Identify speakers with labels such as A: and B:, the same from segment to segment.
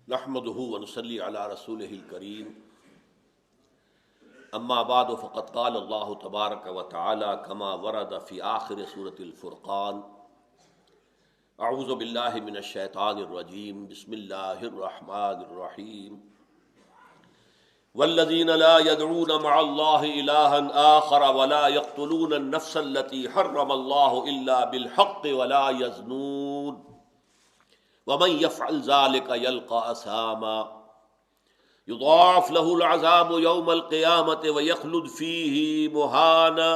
A: نحمده ونصلي على رسوله الكريم اما بعد فقد قال الله تبارك وتعالى كما ورد في آخر سورة الفرقان اعوذ بالله من الشيطان الرجيم بسم الله الرحمن الرحيم والذين لا يدعون مع الله إلها آخر ولا يقتلون النفس التي حرم الله إلا بالحق ولا يزنون ومن يفعل ذلك يلقى أثاما يضاعف له العذاب يوم القيامة ويخلد فيه مهانا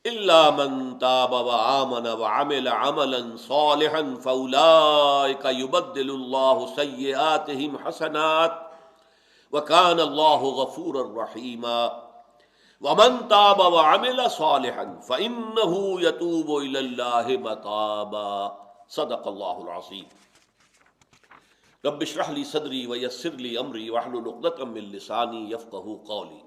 A: إلا من تاب وآمن وعمل عملا صالحا فأولئك يبدل الله سيئاتهم حسنات وكان الله غفورا رحيما ومن تاب وعمل صالحا فإنه يتوب إلى الله متابا صدق اللہ العظیم۔ رب اشرح لی صدری ویسر لی امری واحلل عقدۃ من لسانی یفقہوا قولی۔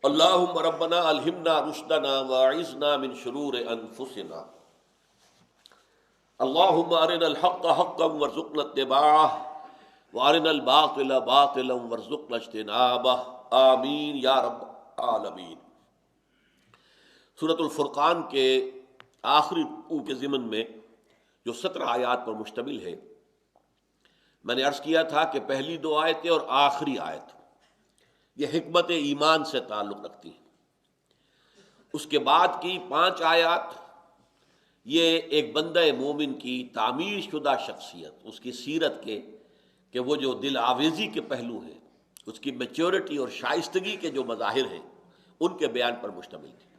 A: اللہم ربنا الہمنا رشدنا واعذنا من شرور انفسنا۔ اللہم ارنا الحق حقا وارزقنا اتباعہ وارنا الباطل باطلا وارزقنا اجتنابہ، آمین یا رب العالمین۔ سورۃ الفرقان کے آخری رکوع کے ضمن میں جو 17 آیات پر مشتمل ہے، میں نے عرض کیا تھا کہ پہلی 2 آیتیں اور آخری آیت یہ حکمت ایمان سے تعلق رکھتی ہیں۔ اس کے بعد کی 5 آیات یہ ایک بندہ مومن کی تعمیر شدہ شخصیت، اس کی سیرت کے کہ وہ جو دل آویزی کے پہلو ہیں، اس کی میچورٹی اور شائستگی کے جو مظاہر ہیں، ان کے بیان پر مشتمل تھی۔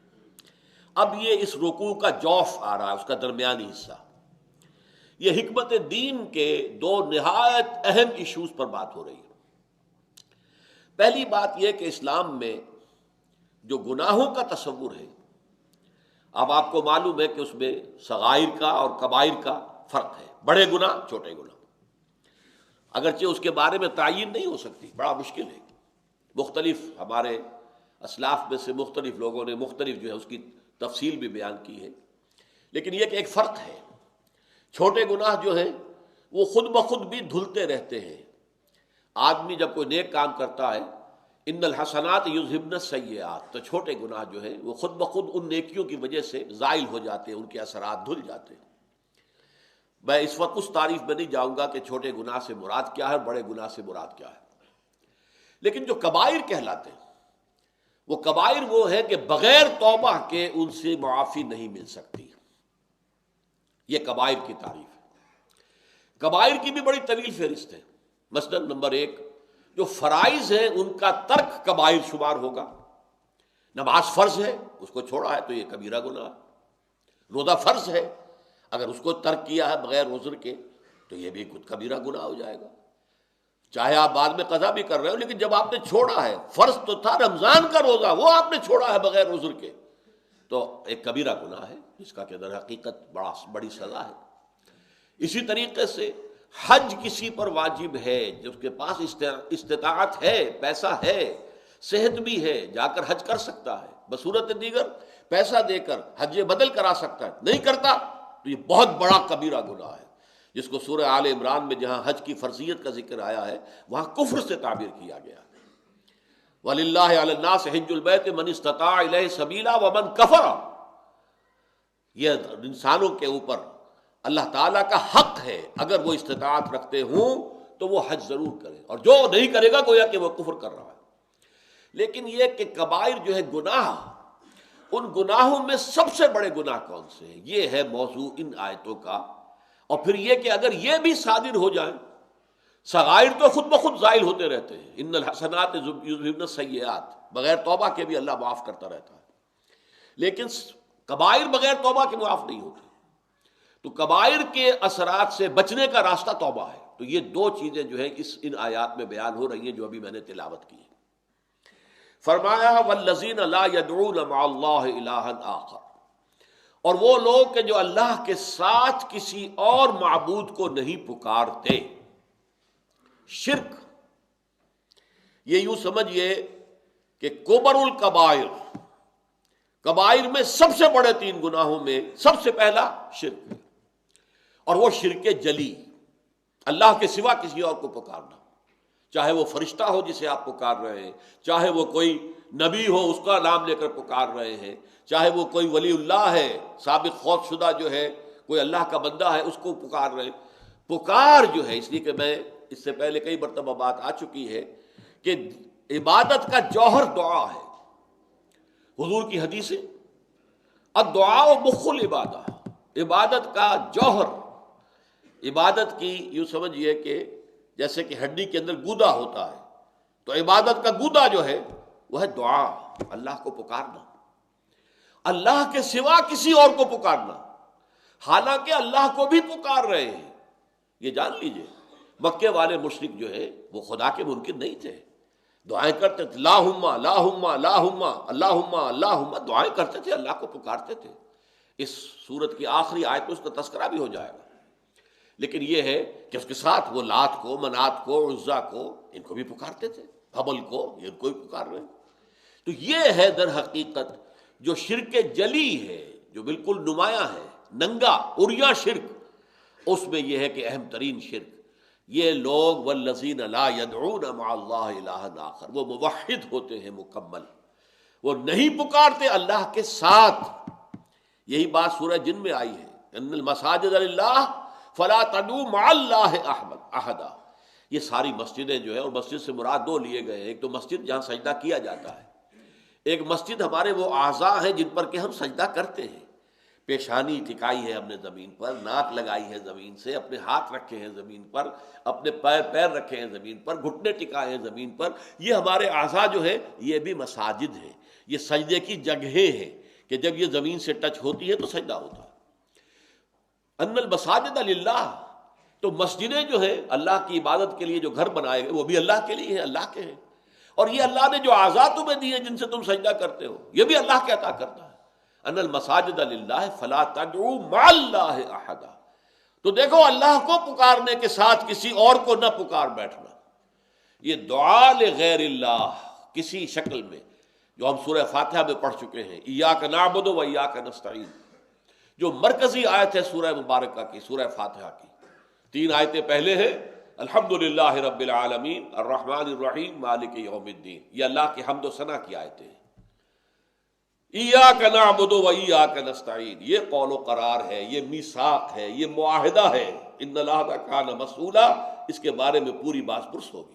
A: اب یہ اس رکوع کا جوف آ رہا ہے، اس کا درمیانی حصہ۔ یہ حکمت دین کے 2 نہایت اہم ایشوز پر بات ہو رہی ہے۔ پہلی بات یہ کہ اسلام میں جو گناہوں کا تصور ہے، اب آپ کو معلوم ہے کہ اس میں صغائر کا اور کبائر کا فرق ہے، بڑے گناہ چھوٹے گناہ۔ اگرچہ اس کے بارے میں تعین نہیں ہو سکتی، بڑا مشکل ہے، مختلف ہمارے اسلاف میں سے مختلف لوگوں نے مختلف جو ہے اس کی تفصیل بھی بیان کی ہے، لیکن یہ کہ ایک فرق ہے۔ چھوٹے گناہ جو ہیں وہ خود بخود بھی دھلتے رہتے ہیں۔ آدمی جب کوئی نیک کام کرتا ہے، ان الحسنات یذہبن السیئات، تو چھوٹے گناہ جو ہیں وہ خود بخود ان نیکیوں کی وجہ سے زائل ہو جاتے ہیں، ان کے اثرات دھل جاتے ہیں۔ میں اس وقت اس تعریف میں نہیں جاؤں گا کہ چھوٹے گناہ سے مراد کیا ہے، بڑے گناہ سے مراد کیا ہے، لیکن جو کبائر کہلاتے ہیں وہ کبائر وہ ہے کہ بغیر توبہ کے ان سے معافی نہیں مل سکتی۔ یہ کبائر کی تعریف ہے۔ کبائر کی بھی بڑی طویل فہرست ہے۔ مثلا نمبر 1، جو فرائض ہیں ان کا ترک کبائر شمار ہوگا۔ نماز فرض ہے، اس کو چھوڑا ہے تو یہ کبیرہ گناہ ہے۔ روزہ فرض ہے، اگر اس کو ترک کیا ہے بغیر عذر کے تو یہ بھی کچھ کبیرہ گناہ ہو جائے گا۔ چاہے آپ بعد میں قضا بھی کر رہے ہو، لیکن جب آپ نے چھوڑا ہے، فرض تو تھا رمضان کا روزہ، وہ آپ نے چھوڑا ہے بغیر عذر کے، تو ایک کبیرہ گناہ ہے، جس کا کہ در حقیقت بڑی سزا ہے۔ اسی طریقے سے حج کسی پر واجب ہے، جس کے پاس استطاعت ہے، پیسہ ہے، صحت بھی ہے، جا کر حج کر سکتا ہے، بصورت دیگر پیسہ دے کر حج بدل کرا سکتا ہے، نہیں کرتا تو یہ بہت بڑا کبیرہ گناہ ہے، جس کو سورہ آل عمران میں جہاں حج کی فرضیت کا ذکر آیا ہے وہاں کفر سے تعبیر کیا گیا ہے۔ وَلِلَّهِ عَلَى النَّاسِ حِجُّ الْبَيْتِ مَنِ اسْتَطَاعَ إِلَيْهِ سَبِيلًا وَمَنْ كَفَرَ، یہ انسانوں کے اوپر اللہ تعالیٰ کا حق ہے، اگر وہ استطاعت رکھتے ہوں تو وہ حج ضرور کرے، اور جو نہیں کرے گا گویا کہ وہ کفر کر رہا ہے۔ لیکن یہ کہ کبائر جو ہے گناہ، ان گناہوں میں سب سے بڑے گناہ کون سے ہیں، یہ ہے موضوع ان آیتوں کا۔ اور پھر یہ کہ اگر یہ بھی صادر ہو جائیں، صغائر تو خود بخود زائل ہوتے رہتے ہیں، ان الحسنات یذہبن السیئات، بغیر توبہ کے بھی اللہ معاف کرتا رہتا ہے، لیکن کبائر بغیر توبہ کے معاف نہیں ہوتے۔ تو کبائر کے اثرات سے بچنے کا راستہ توبہ ہے۔ تو یہ 2 چیزیں جو ہیں ان آیات میں بیان ہو رہی ہیں جو ابھی میں نے تلاوت کی۔ فرمایا والذین لا یدعون مع اللہ الہا آخر، اور وہ لوگ کہ جو اللہ کے ساتھ کسی اور معبود کو نہیں پکارتے۔ شرک، یہ یوں سمجھئے کہ کبر الکبائر، کبائر میں سب سے بڑے 3 گناہوں میں سب سے پہلا شرک ہے، اور وہ شرک جلی، اللہ کے سوا کسی اور کو پکارنا، چاہے وہ فرشتہ ہو جسے آپ پکار رہے ہیں، چاہے وہ کوئی نبی ہو اس کا نام لے کر پکار رہے ہیں، چاہے وہ کوئی ولی اللہ ہے، سابق فوت شدہ جو ہے، کوئی اللہ کا بندہ ہے، اس کو پکار رہے ہیں۔ پکار جو ہے، اس لیے کہ میں اس سے پہلے کئی مرتبہ بات آ چکی ہے کہ عبادت کا جوہر دعا ہے۔ حضور کی حدیث ہے الدعاء مخ العبادہ، عبادت کا جوہر، عبادت کی یوں سمجھیے کہ جیسے کہ ہڈی کے اندر گودا ہوتا ہے، تو عبادت کا گودا جو ہے وہ ہے دعا، اللہ کو پکارنا، اللہ کے سوا کسی اور کو پکارنا، حالانکہ اللہ کو بھی پکار رہے ہیں۔ یہ جان لیجئے مکے والے مشرک جو ہے وہ خدا کے منکر نہیں تھے، دعائیں کرتے تھے، اللہم اللہم اللہم اللہم اللہم، دعائیں کرتے تھے، اللہ کو پکارتے تھے۔ اس سورت کی آخری آیت میں اس کا تذکرہ بھی ہو جائے گا، لیکن یہ ہے کہ اس کے ساتھ وہ لات کو، منات کو، عزا کو، ان کو بھی پکارتے تھے، حبل کو، ان کو بھی پکار رہے ہیں۔ تو یہ ہے در حقیقت جو شرک جلی ہے، جو بالکل نمایاں ہے، ننگا عریاں شرک، اس میں یہ ہے کہ اہم ترین شرک یہ لوگ والذین لا یدعون مع اللہ الہا آخر، وہ موحد ہوتے ہیں مکمل، وہ نہیں پکارتے اللہ کے ساتھ۔ یہی بات سورہ جن میں آئی ہے، ان المساجد للہ فلا تدعوا مع اللہ احدا۔ یہ ساری مسجدیں جو ہے، اور مسجد سے مراد دو لیے گئے ہیں، ایک تو مسجد جہاں سجدہ کیا جاتا ہے، ایک مسجد ہمارے وہ اعضاء ہیں جن پر کہ ہم سجدہ کرتے ہیں، پیشانی ٹکائی ہے ہم نے زمین پر، ناک لگائی ہے زمین سے، اپنے ہاتھ رکھے ہیں زمین پر، اپنے پیر رکھے ہیں زمین پر، گھٹنے ٹکائے ہیں زمین پر، یہ ہمارے اعضاء جو ہے یہ بھی مساجد ہیں، یہ سجدے کی جگہیں ہیں کہ جب یہ زمین سے ٹچ ہوتی ہے تو سجدہ ہوتا ہے۔ ان المساجد للہ، تو مسجدیں جو ہیں اللہ کی عبادت کے لیے جو گھر بنائے گئے وہ بھی اللہ کے لیے ہیں، اللہ کے ہیں، اور یہ اللہ نے جو اعضاء تمہیں دیے جن سے تم سجدہ کرتے ہو یہ بھی اللہ کے عطا کرتا ہے۔ ان المساجد للہ فلا تدعوا مع اللہ احدا، تو دیکھو اللہ کو پکارنے کے ساتھ کسی اور کو نہ پکار بیٹھنا۔ یہ دعا لغیر اللہ کسی شکل میں، جو ہم سورہ فاتحہ میں پڑھ چکے ہیں، ایاک نعبد و ایاک نستعین، جو مرکزی آیت ہے سورہ مبارکہ کی، سورہ فاتحہ کی، 3 آیتیں پہلے ہیں الحمدللہ رب العالمین الرحمن الرحیم مالک یوم الدین، یہ اللہ کی حمد و ثنا کی آیتیں ہیں۔ ایاک نعبد و ایاک نستعین، یہ قول و قرار ہے، یہ میثاق ہے، یہ معاہدہ ہے، ان العہد کان مسئولا، اس کے بارے میں پوری بات پرس ہوگی۔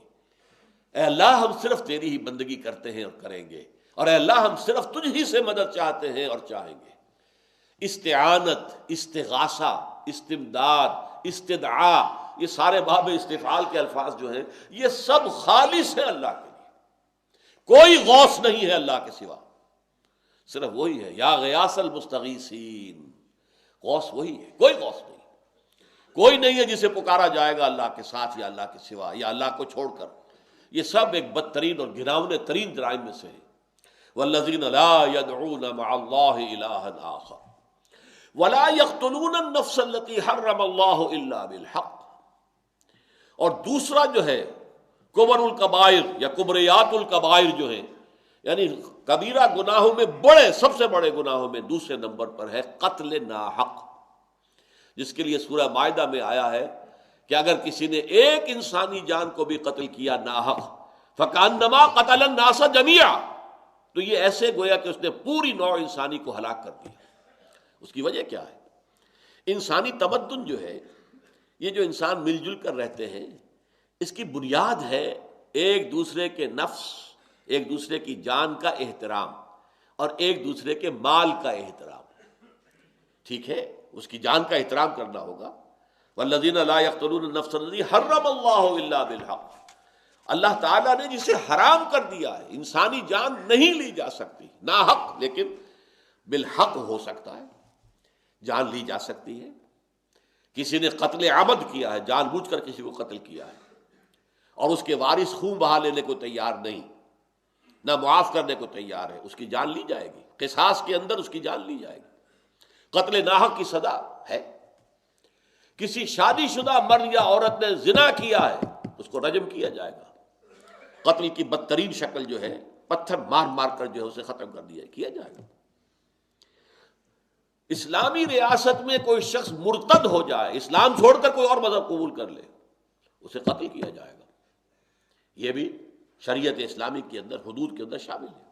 A: اے اللہ ہم صرف تیری ہی بندگی کرتے ہیں اور کریں گے، اور اے اللہ ہم صرف تجھ ہی سے مدد چاہتے ہیں اور چاہیں گے۔ استعانت، استغاثہ، استمداد، استدعاء، یہ سارے باب استفعال کے الفاظ جو ہیں یہ سب خالص ہیں اللہ کے لیے، کوئی غوث نہیں ہے اللہ کے سوا، صرف وہی ہے یا غیاث المستغیثین، غوث وہی ہے، کوئی غوث نہیں، کوئی نہیں ہے جسے پکارا جائے گا اللہ کے ساتھ یا اللہ کے سوا یا اللہ کو چھوڑ کر۔ یہ سب ایک بدترین اور گھناؤنے ترین جرائم میں سے ہے۔ والذین لا يدعون مع اللہ الہا آخر ولا يقتلون النفس التي حرم اللہ الا بالحق، اور دوسرا جو ہے کبر الکبائر یا کبریات الکبائر جو ہیں، یعنی کبیرہ گناہوں میں بڑے، سب سے بڑے گناہوں میں دوسرے نمبر پر ہے قتل ناحق، جس کے لیے سورہ مائدہ میں آیا ہے کہ اگر کسی نے ایک انسانی جان کو بھی قتل کیا ناحق فکانما قتل الناس جميعا، تو یہ ایسے گویا کہ اس نے پوری نوع انسانی کو ہلاک کر دیا۔ اس کی وجہ کیا ہے؟ انسانی تمدن جو ہے، یہ جو انسان مل جل کر رہتے ہیں، اس کی بنیاد ہے ایک دوسرے کے نفس، ایک دوسرے کی جان کا احترام اور ایک دوسرے کے مال کا احترام۔ ٹھیک ہے، اس کی جان کا احترام کرنا ہوگا۔ والذین لا یقتلون النفس التي حرم اللہ الا بالحق، اللہ تعالیٰ نے جسے حرام کر دیا ہے، انسانی جان نہیں لی جا سکتی ناحق، لیکن بالحق ہو سکتا ہے، جان لی جا سکتی ہے۔ کسی نے قتل عمد کیا ہے، جان بوجھ کر کسی کو قتل کیا ہے، اور اس کے وارث خون بہا لینے کو تیار نہیں، نہ معاف کرنے کو تیار ہے، اس کی جان لی جائے گی، قصاص کے اندر اس کی جان لی جائے گی۔ قتل ناحق کی سزا ہے۔ کسی شادی شدہ مرد یا عورت نے زنا کیا ہے، اس کو رجم کیا جائے گا۔ قتل کی بدترین شکل جو ہے پتھر مار مار کر جو ہے اسے ختم کر کیا جائے گا۔ اسلامی ریاست میں کوئی شخص مرتد ہو جائے، اسلام چھوڑ کر کوئی اور مذہب قبول کر لے، اسے قتل کیا جائے گا۔ یہ بھی شریعت اسلامی کے اندر حدود کے اندر شامل ہے۔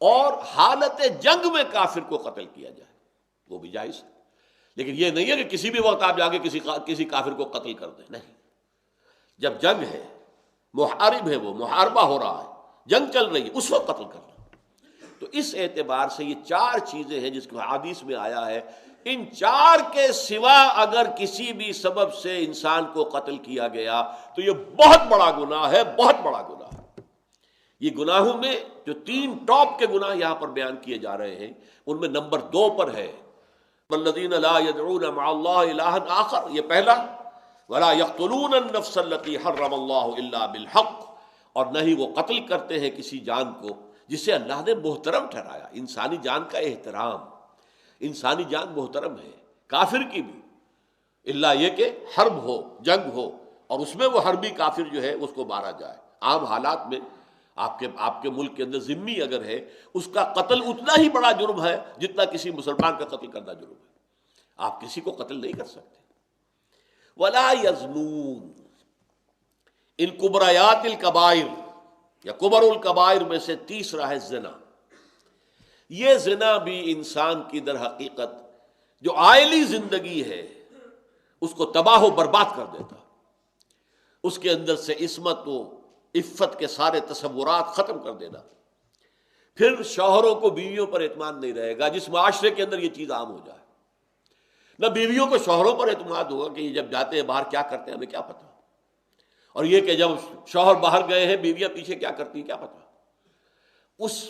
A: اور حالت جنگ میں کافر کو قتل کیا جائے وہ بھی جائز ہے، لیکن یہ نہیں ہے کہ کسی بھی وقت آپ جا کے کسی کافر کو قتل کر دیں، نہیں۔ جب جنگ ہے، محارب ہے، وہ محاربہ ہو رہا ہے، جنگ چل رہی ہے، اس وقت قتل کرنا۔ تو اس اعتبار سے یہ چار چیزیں ہیں جس کو حدیث میں آیا ہے، ان چار کے سوا اگر کسی بھی سبب سے انسان کو قتل کیا گیا تو یہ بہت بڑا گناہ ہے، بہت بڑا گناہ ہے۔ یہ گناہوں میں جو تین ٹاپ کے گناہ یہاں پر بیان کیے جا رہے ہیں، ان میں نمبر 2 پر ہے والذین لا يدعون مع اللہ الہا آخر، یہ پہلا، ولا يقتلون النفس التي حرم اللہ الا بالحق، اور نہ ہی وہ قتل کرتے ہیں کسی جان کو جسے اللہ نے محترم ٹھہرایا۔ انسانی جان کا احترام، انسانی جان محترم ہے، کافر کی بھی، الا یہ کہ حرب ہو، جنگ ہو، اور اس میں وہ حربی کافر جو ہے اس کو مارا جائے۔ عام حالات میں آپ کے ملک کے اندر ذمی اگر ہے، اس کا قتل اتنا ہی بڑا جرم ہے جتنا کسی مسلمان کا قتل کرنا جرم ہے۔ آپ کسی کو قتل نہیں کر سکتے۔ ولا یزنون، ان کبریات الکبائر یا کبر الکبائر میں سے تیسرا ہے زنا۔ یہ زنا بھی انسان کی در حقیقت جو عائلی زندگی ہے اس کو تباہ و برباد کر دیتا، اس کے اندر سے عصمت و عفت کے سارے تصورات ختم کر دینا۔ پھر شوہروں کو بیویوں پر اعتماد نہیں رہے گا، جس معاشرے کے اندر یہ چیز عام ہو جائے، نہ بیویوں کو شوہروں پر اعتماد ہوگا کہ یہ جب جاتے ہیں باہر کیا کرتے ہیں ہمیں کیا پتہ، اور یہ کہ جب شوہر باہر گئے ہیں بیویاں پیچھے کیا کرتی ہیں کیا پتہ۔ اس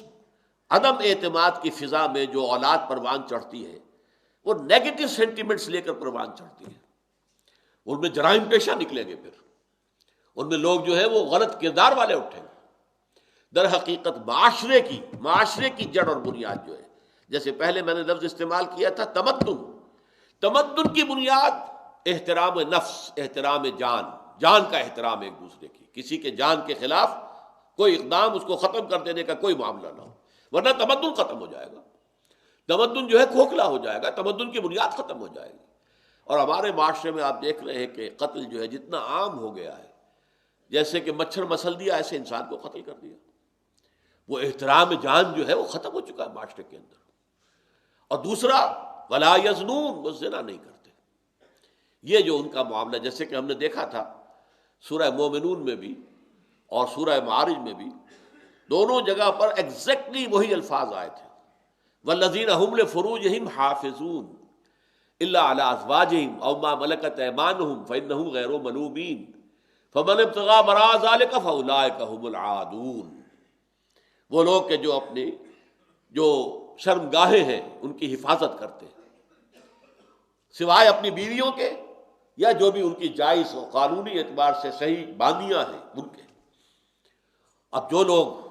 A: عدم اعتماد کی فضا میں جو اولاد پروان چڑھتی ہے وہ نیگیٹو سینٹیمنٹس لے کر پروان چڑھتی ہے، ان میں جرائم پیشہ نکلیں گے، پھر ان میں لوگ جو ہے وہ غلط کردار والے اٹھیں گے۔ در حقیقت معاشرے کی جڑ اور بنیاد جو ہے، جیسے پہلے میں نے لفظ استعمال کیا تھا تمدن کی بنیاد احترام نفس، احترام جان کا احترام ایک دوسرے کی، کسی کے جان کے خلاف کوئی اقدام، اس کو ختم کر دینے کا کوئی معاملہ نہ ہو، ورنہ تمدن ختم ہو جائے گا، تمدن جو ہے کھوکھلا ہو جائے گا، تمدن کی بنیاد ختم ہو جائے گی۔ اور ہمارے معاشرے میں آپ دیکھ رہے ہیں کہ قتل جو ہے جتنا عام ہو گیا ہے، جیسے کہ مچھر مسل دیا ایسے انسان کو قتل کر دیا، وہ احترام جان جو ہے وہ ختم ہو چکا ہے معاشرے کے اندر۔ اور دوسرا ولا یزنون، وہ زنا نہیں کرتے۔ یہ جو ان کا معاملہ، جیسے کہ ہم نے دیکھا تھا سورہ مومنون میں بھی اور سورہ معارج میں بھی، دونوں جگہ پر ایگزیکٹلی وہی الفاظ آئے تھے، والذین هم لفروجہم حافظون الا علی ازواجہم او ما ملکت ایمانہم فانہم غیر ملومین فمن ابتغى وراء ذلك فاولئک هم العادون۔ وہ لوگ کہ جو اپنی جو شرمگاہیں ہیں ان کی حفاظت کرتے ہیں، سوائے اپنی بیویوں کے یا جو بھی ان کی جائز و قانونی اعتبار سے صحیح باندیاں ہیں ان کے۔ اب جو لوگ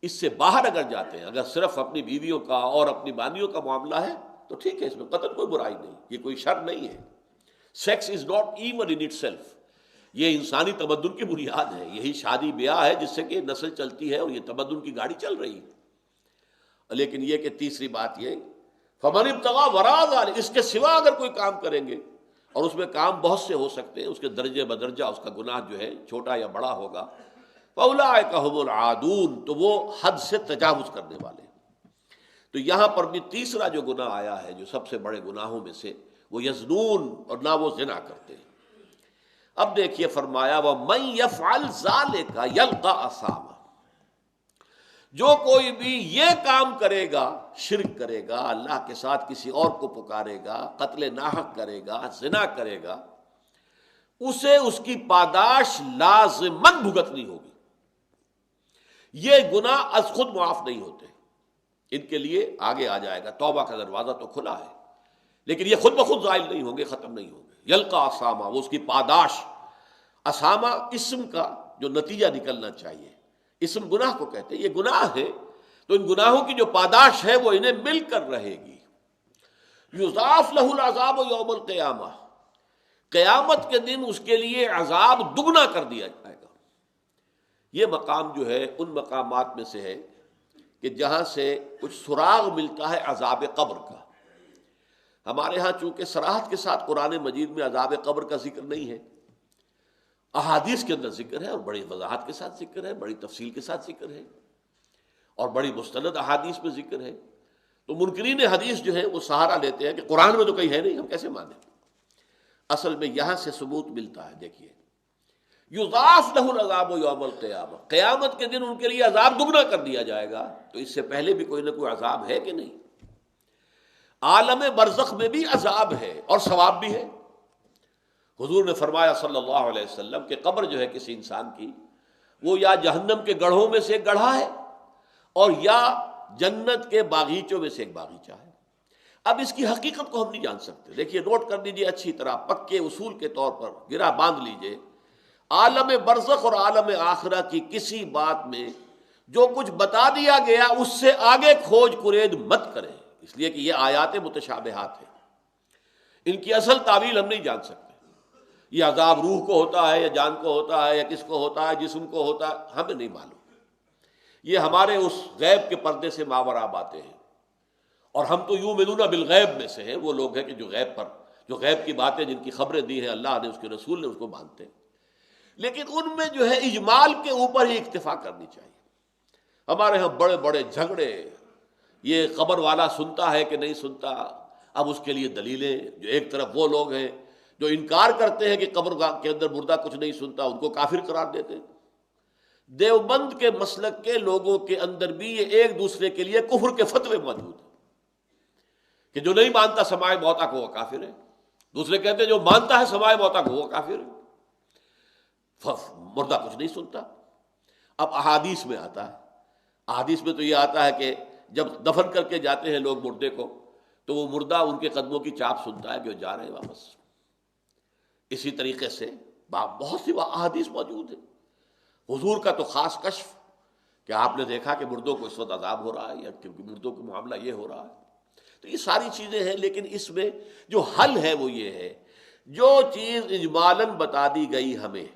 A: اس سے باہر اگر جاتے ہیں، اگر صرف اپنی بیویوں کا اور اپنی باندیوں کا معاملہ ہے تو ٹھیک ہے، اس میں قتل کوئی برائی نہیں، یہ کوئی شر نہیں ہے۔ Sex is not even in itself, یہ انسانی تمدن کی بنیاد ہے، یہی شادی بیاہ ہے جس سے کہ نسل چلتی ہے اور یہ تمدن کی گاڑی چل رہی ہے۔ لیکن یہ کہ تیسری بات یہ فمن ابتغى وراء ذلك، اس کے سوا اگر کوئی کام کریں گے، اور اس میں کام بہت سے ہو سکتے ہیں، اس کے درجے بدرجہ اس کا گناہ جو ہے چھوٹا یا بڑا ہوگا، فاولئک هم العادون، تو وہ حد سے تجاوز کرنے والے۔ تو یہاں پر بھی تیسرا جو گناہ آیا ہے جو سب سے بڑے گناہوں میں سے، وہ یزنون، اور نہ وہ زنا کرتے ہیں۔ اب دیکھیے فرمایا وَمَن يَفْعَلْ ذَلِكَ يَلْقَ أَثَامًا، جو کوئی بھی یہ کام کرے گا، شرک کرے گا، اللہ کے ساتھ کسی اور کو پکارے گا، قتل ناحق کرے گا، زنا کرے گا، اسے اس کی پاداش لازماً بھگتنی ہوگی۔ یہ گناہ از خود معاف نہیں ہوتے، ان کے لیے آگے آ جائے گا، توبہ کا دروازہ تو کھلا ہے، لیکن یہ خود بخود زائل نہیں ہوں گے، ختم نہیں ہوں گے۔ یلقا اسامہ، وہ اس کی پاداش، اسامہ اسم کا جو نتیجہ نکلنا چاہیے، اسم گناہ کو کہتے ہیں، یہ گناہ ہے تو ان گناہوں کی جو پاداش ہے وہ انہیں مل کر رہے گی۔ یضاعف لہ العذاب یوم القیامہ، قیامت کے دن اس کے لیے عذاب دگنا کر دیا جائے گا۔ یہ مقام جو ہے ان مقامات میں سے ہے کہ جہاں سے کچھ سراغ ملتا ہے عذاب قبر کا۔ ہمارے ہاں چونکہ صراحت کے ساتھ قرآن مجید میں عذاب قبر کا ذکر نہیں ہے، احادیث کے اندر ذکر ہے اور بڑی وضاحت کے ساتھ ذکر ہے، بڑی تفصیل کے ساتھ ذکر ہے اور بڑی مستند احادیث میں ذکر ہے۔ تو منکرین حدیث جو ہے وہ سہارا لیتے ہیں کہ قرآن میں تو کہیں ہے نہیں، ہم کیسے مانیں؟ اصل میں یہاں سے ثبوت ملتا ہے۔ دیکھیے، یضاعف لہ العذاب یوم القیامہ، قیامت کے دن ان کے لیے عذاب دگنا کر دیا جائے گا۔ تو اس سے پہلے بھی کوئی نہ کوئی عذاب ہے کہ نہیں؟ عالم برزخ میں بھی عذاب ہے اور ثواب بھی ہے۔ حضور نے فرمایا صلی اللہ علیہ وسلم کہ قبر جو ہے کسی انسان کی، وہ یا جہنم کے گڑھوں میں سے ایک گڑھا ہے اور یا جنت کے باغیچوں میں سے ایک باغیچہ ہے۔ اب اس کی حقیقت کو ہم نہیں جان سکتے۔ دیکھیے، نوٹ کر لیجیے اچھی طرح، پکے اصول کے طور پر گرہ باندھ لیجیے، عالم برزخ اور عالم آخرہ کی کسی بات میں جو کچھ بتا دیا گیا اس سے آگے کھوج کرید مت کریں، اس لیے کہ یہ آیات متشابہات ہیں، ان کی اصل تعویل ہم نہیں جان سکتے۔ یہ عذاب روح کو ہوتا ہے یا جان کو ہوتا ہے یا کس کو ہوتا ہے، جسم کو ہوتا ہے، ہمیں نہیں معلوم۔ یہ ہمارے اس غیب کے پردے سے ماوراء باتیں ہیں، اور ہم تو یؤمنون بالغیب میں سے ہیں، وہ لوگ ہیں کہ جو غیب کی باتیں، جن کی خبریں دی ہیں اللہ نے، اس کے رسول نے، اس کو مانتے ہیں۔ لیکن ان میں جو ہے اجمال کے اوپر ہی اکتفا کرنی چاہیے۔ ہمارے ہاں بڑے بڑے جھگڑے، یہ قبر والا سنتا ہے کہ نہیں سنتا، اب اس کے لیے دلیلیں، جو ایک طرف وہ لوگ ہیں جو انکار کرتے ہیں کہ قبر کے اندر مردہ کچھ نہیں سنتا، ان کو کافر قرار دیتے ہیں۔ دیوبند کے مسلک کے لوگوں کے اندر بھی یہ ایک دوسرے کے لیے کفر کے فتوے موجود ہیں کہ جو نہیں مانتا سماع موتا کو وہ کافر ہے، دوسرے کہتے ہیں جو مانتا ہے سماع موتا کو وہ کافر ہے، مردہ کچھ نہیں سنتا۔ اب احادیث میں آتا ہے، احادیث میں تو یہ آتا ہے کہ جب دفن کر کے جاتے ہیں لوگ مردے کو، تو وہ مردہ ان کے قدموں کی چاپ سنتا ہے کہ وہ جا رہے ہیں واپس۔ اسی طریقے سے بہت سی احادیث موجود ہیں۔ حضور کا تو خاص کشف کہ آپ نے دیکھا کہ مردوں کو اس وقت عذاب ہو رہا ہے، یا کیونکہ مردوں کا معاملہ یہ ہو رہا ہے۔ تو یہ ساری چیزیں ہیں، لیکن اس میں جو حل ہے وہ یہ ہے، جو چیز اجمالاً بتا دی گئی ہمیں،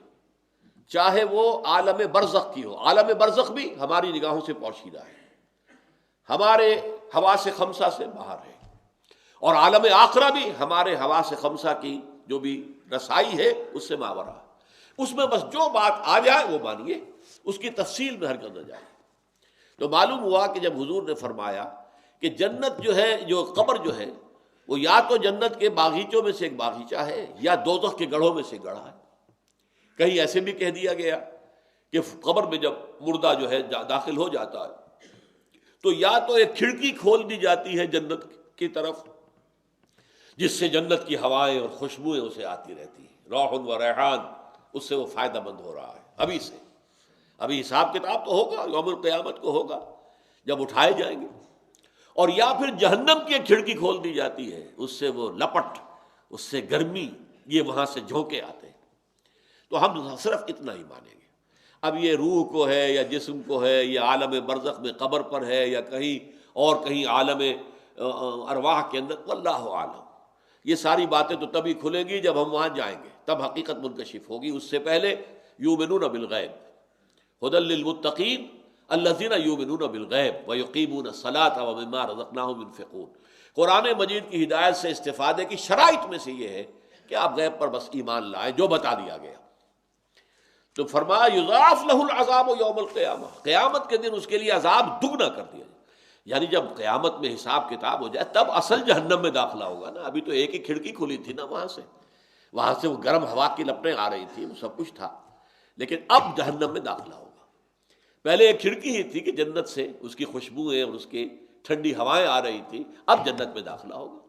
A: چاہے وہ عالم برزخ کی ہو، عالم برزخ بھی ہماری نگاہوں سے پوشیدہ ہے، ہمارے حواس خمسہ سے باہر ہے، اور عالم آخرہ بھی ہمارے حواس خمسہ کی جو بھی رسائی ہے اس سے ماوراء ہے۔ اس میں بس جو بات آ جائے وہ مانیے، اس کی تفصیل میں ہرگز نہ جائے۔ تو معلوم ہوا کہ جب حضور نے فرمایا کہ جنت جو ہے، جو قبر جو ہے، وہ یا تو جنت کے باغیچوں میں سے ایک باغیچہ ہے یا دوزخ کے گڑھوں میں سے گڑھا ہے۔ کہیں ایسے بھی کہہ دیا گیا کہ قبر میں جب مردہ جو ہے داخل ہو جاتا ہے تو یا تو ایک کھڑکی کھول دی جاتی ہے جنت کی طرف، جس سے جنت کی ہوائیں اور خوشبوئیں اسے آتی رہتی ہیں، روح و ریحان، اس سے وہ فائدہ مند ہو رہا ہے ابھی سے۔ ابھی حساب کتاب تو ہوگا، یوم القیامت کو ہوگا جب اٹھائے جائیں گے۔ اور یا پھر جہنم کی ایک کھڑکی کھول دی جاتی ہے، اس سے وہ لپٹ، اس سے گرمی، یہ وہاں سے جھونکے آتے ہیں۔ تو ہم صرف اتنا ہی مانیں گے۔ اب یہ روح کو ہے یا جسم کو ہے، یا عالم برزخ میں قبر پر ہے یا کہیں اور کہیں عالم ارواح کے اندر، واللہ عالم۔ یہ ساری باتیں تو تبھی کھلیں گی جب ہم وہاں جائیں گے، تب حقیقت منکشف ہوگی۔ اس سے پہلے یؤمنون بالغیب ھدی للمتقین الذین یؤمنون بالغیب ویقیمون الصلاۃ ومما رزقناہم ينفقون۔ قرآن مجید کی ہدایت سے استفادے کی شرائط میں سے یہ ہے کہ آپ غیب پر بس ایمان لائیں جو بتا دیا گیا۔ تو فرمایا یضاعف لہ العذاب یوم القیامہ، قیامت کے دن اس کے لیے عذاب دگنا کر دیا جائے۔ یعنی جب قیامت میں حساب کتاب ہو جائے تب اصل جہنم میں داخلہ ہوگا نا۔ ابھی تو ایک ہی کھڑکی کھلی تھی نا، وہاں سے وہ گرم ہوا کی لپٹیں آ رہی تھی، وہ سب کچھ تھا، لیکن اب جہنم میں داخلہ ہوگا۔ پہلے ایک کھڑکی ہی تھی کہ جنت سے اس کی خوشبوئیں اور اس کی ٹھنڈی ہوائیں آ رہی تھی، اب جنت میں داخلہ ہوگا۔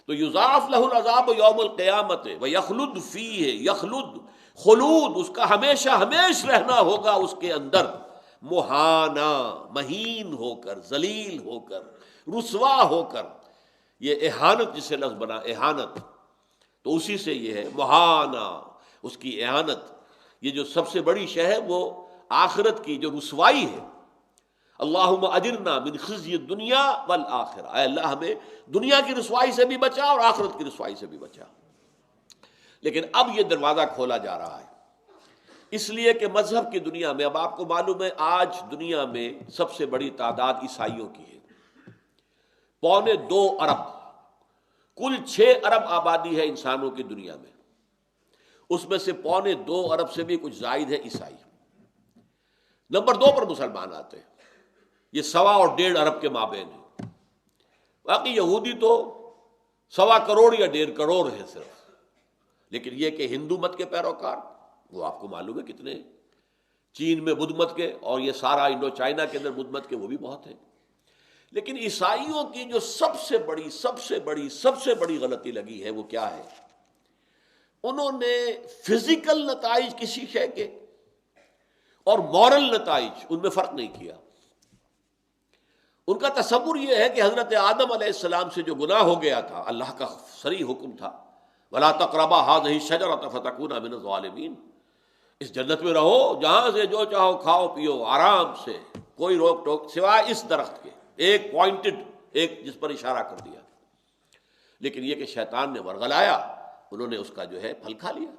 A: تو یضاعف لہ العذاب یوم القیامت ویخلد فیہ، یخلد، خلود، اس کا ہمیشہ ہمیش رہنا ہوگا اس کے اندر، مہانا، مہین ہو کر، ذلیل ہو کر، رسوا ہو کر۔ یہ اہانت جسے لفظ بنا، اہانت، تو اسی سے یہ ہے مہانا، اس کی اہانت۔ یہ جو سب سے بڑی شے ہے وہ آخرت کی جو رسوائی ہے۔ اللہم اجرنا من خزی الدنیا والآخرہ، اے اللہ ہمیں دنیا کی رسوائی سے بھی بچا اور آخرت کی رسوائی سے بھی بچا۔ لیکن اب یہ دروازہ کھولا جا رہا ہے، اس لیے کہ مذہب کی دنیا میں، اب آپ کو معلوم ہے آج دنیا میں سب سے بڑی تعداد عیسائیوں کی ہے، 2.25 ارب، کل 6 ارب آبادی ہے انسانوں کی دنیا میں۔ اس میں سے 2.25 ارب سے بھی کچھ زائد ہے عیسائی. نمبر 2 پر مسلمان آتے ہیں. یہ 1.25 اور 1.5 ارب کے مابین ہے. باقی یہودی تو 1.25 کروڑ یا 1.5 کروڑ ہے صرف. لیکن یہ کہ ہندو مت کے پیروکار وہ آپ کو معلوم ہے کتنے ہیں. چین میں بدھ مت کے، اور یہ سارا انڈو چائنا کے اندر بدھ مت کے، وہ بھی بہت ہیں. لیکن عیسائیوں کی جو سب سے بڑی غلطی لگی ہے وہ کیا ہے؟ انہوں نے فزیکل نتائج کسی شے کے اور مورل نتائج ان میں فرق نہیں کیا. ان کا تصور یہ ہے کہ حضرت آدم علیہ السلام سے جو گناہ ہو گیا تھا، اللہ کا صریح حکم تھا وَلَا تَقْرَبَا هَٰذِهِ الشَّجَرَةَ فَتَكُونَا مِنَ الظَّالِمِينَ، اس جنت میں رہو، جہاں سے جو چاہو کھاؤ پیو آرام سے، کوئی روک ٹوک سوائے اس درخت کے، ایک پوائنٹڈ، ایک جس پر اشارہ کر دیا. لیکن یہ کہ شیطان نے ورغلایا، انہوں نے اس کا جو ہے پھل کھا لیا.